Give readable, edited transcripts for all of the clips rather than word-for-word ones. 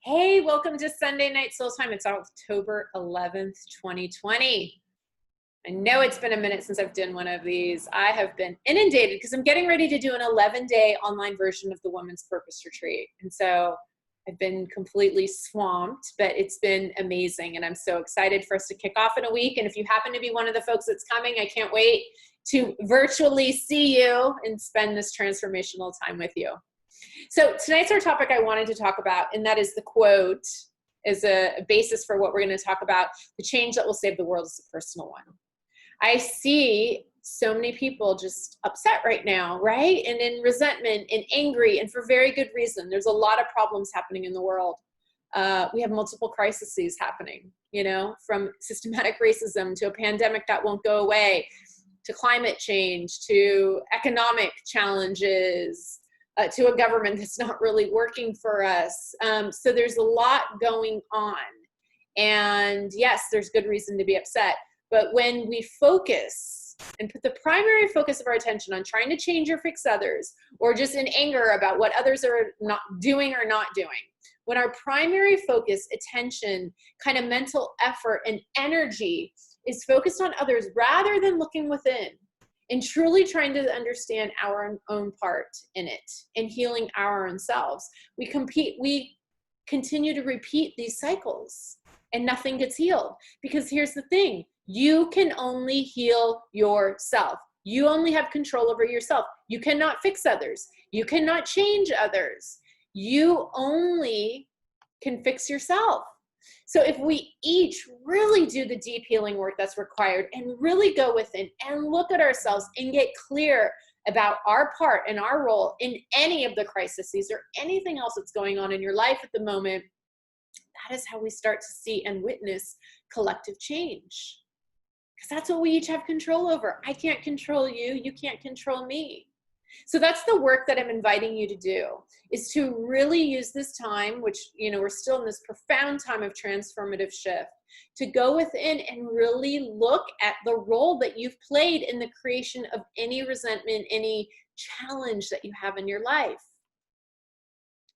Hey, welcome to Sunday Night Soul Time. It's October 11th, 2020. I know it's been a minute since I've done one of these. I have been inundated because I'm getting ready to do an 11-day online version of the Women's Purpose Retreat. And so I've been completely swamped, but it's been amazing. And I'm so excited for us to kick off in a week. And if you happen to be one of the folks that's coming, I can't wait to virtually see you and spend this transformational time with you. So tonight's our topic I wanted to talk about, and that is the quote as a basis for what we're going to talk about. The change that will save the world is a personal one. I see so many people just upset right now, right? And in resentment and angry, and for very good reason. There's a lot of problems happening in the world. We have multiple crises happening, from systematic racism to a pandemic that won't go away, to climate change, to economic challenges, to a government that's not really working for us. So there's a lot going on. And yes, there's good reason to be upset. But when we focus and put the primary focus of our attention on trying to change or fix others, or just in anger about what others are not doing or not doing, when our primary focus, attention, kind of mental effort and energy is focused on others rather than looking within, and truly trying to understand our own part in it and healing our own selves, we continue to repeat these cycles and nothing gets healed. Because here's the thing, you can only heal yourself. You only have control over yourself. You cannot fix others. You cannot change others. You only can fix yourself. So if we each really do the deep healing work that's required and really go within and look at ourselves and get clear about our part and our role in any of the crises or anything else that's going on in your life at the moment, that is how we start to see and witness collective change. Because that's what we each have control over. I can't control you. You can't control me. So that's the work that I'm inviting you to do, is to really use this time, which, we're still in this profound time of transformative shift, to go within and really look at the role that you've played in the creation of any resentment, any challenge that you have in your life.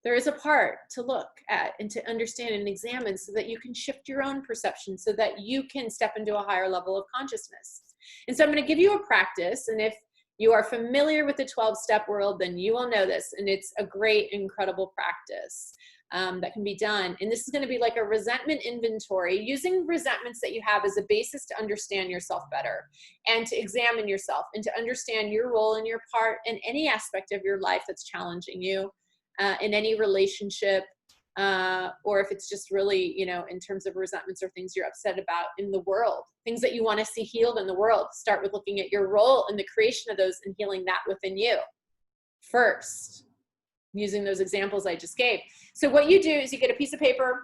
There is a part to look at and to understand and examine so that you can shift your own perception, so that you can step into a higher level of consciousness. And so I'm going to give you a practice, and if you are familiar with the 12-step world, then you will know this. And it's a great, incredible practice that can be done. And this is going to be like a resentment inventory, using resentments that you have as a basis to understand yourself better and to examine yourself and to understand your role and your part in any aspect of your life that's challenging you, in any relationship, or if it's just really, in terms of resentments or things you're upset about in the world, things that you want to see healed in the world. Start with looking at your role in the creation of those and healing that within you first, using those examples I just gave. So what you do is you get a piece of paper.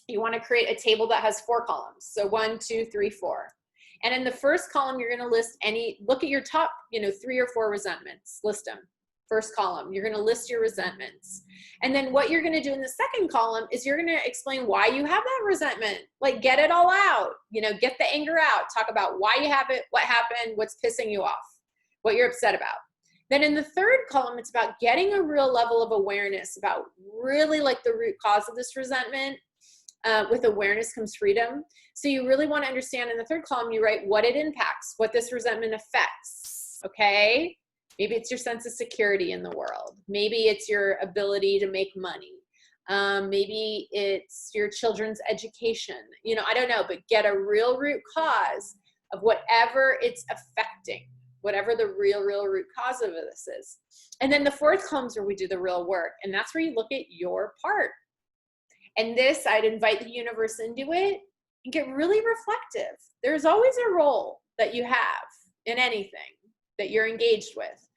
You want to create a table that has 4 columns. So 1, 2, 3, 4. And in the first column, you're going to look at your top, 3 or 4 resentments, list them. First column, you're going to list your resentments. And then what you're going to do in the second column is you're going to explain why you have that resentment. Like, get it all out, get the anger out, talk about why you have it, what happened, what's pissing you off, what you're upset about. Then in the third column, it's about getting a real level of awareness about really like the root cause of this resentment. With awareness comes freedom. So you really want to understand in the third column, you write what it impacts, what this resentment affects. Okay. Maybe it's your sense of security in the world. Maybe it's your ability to make money. Maybe it's your children's education. I don't know, but get a real root cause of whatever it's affecting, whatever the real root cause of this is. And then the fourth column is where we do the real work. And that's where you look at your part. And this, I'd invite the universe into it and get really reflective. There's always a role that you have in anything that you're engaged with,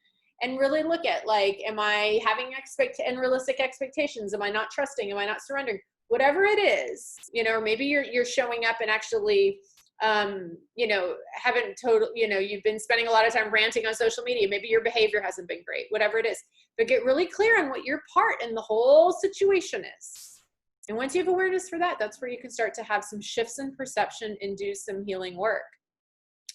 and really look at, like, am I having unrealistic expectations? Am I not trusting? Am I not surrendering? Whatever it is, or maybe you're showing up and actually, you've been spending a lot of time ranting on social media. Maybe your behavior hasn't been great, whatever it is, but get really clear on what your part in the whole situation is. And once you have awareness for that, that's where you can start to have some shifts in perception and do some healing work.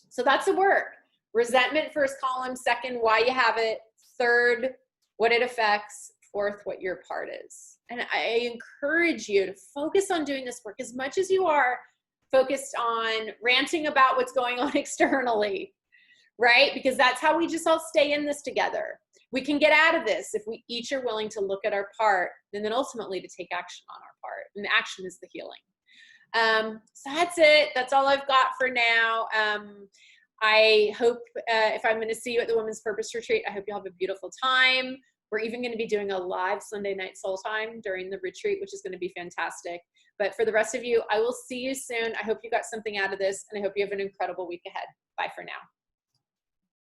So that's the work. Resentment, first column. Second, why you have it. Third, what it affects. Fourth, what your part is. And I encourage you to focus on doing this work as much as you are focused on ranting about what's going on externally, right? Because that's how we just all stay in this together. We can get out of this if we each are willing to look at our part and then ultimately to take action on our part. And action is the healing. So that's it. That's all I've got for now. I hope if I'm going to see you at the Women's Purpose Retreat, I hope you'll have a beautiful time. We're even going to be doing a live Sunday night soul time during the retreat, which is going to be fantastic. But for the rest of you, I will see you soon. I hope you got something out of this, and I hope you have an incredible week ahead. Bye for now.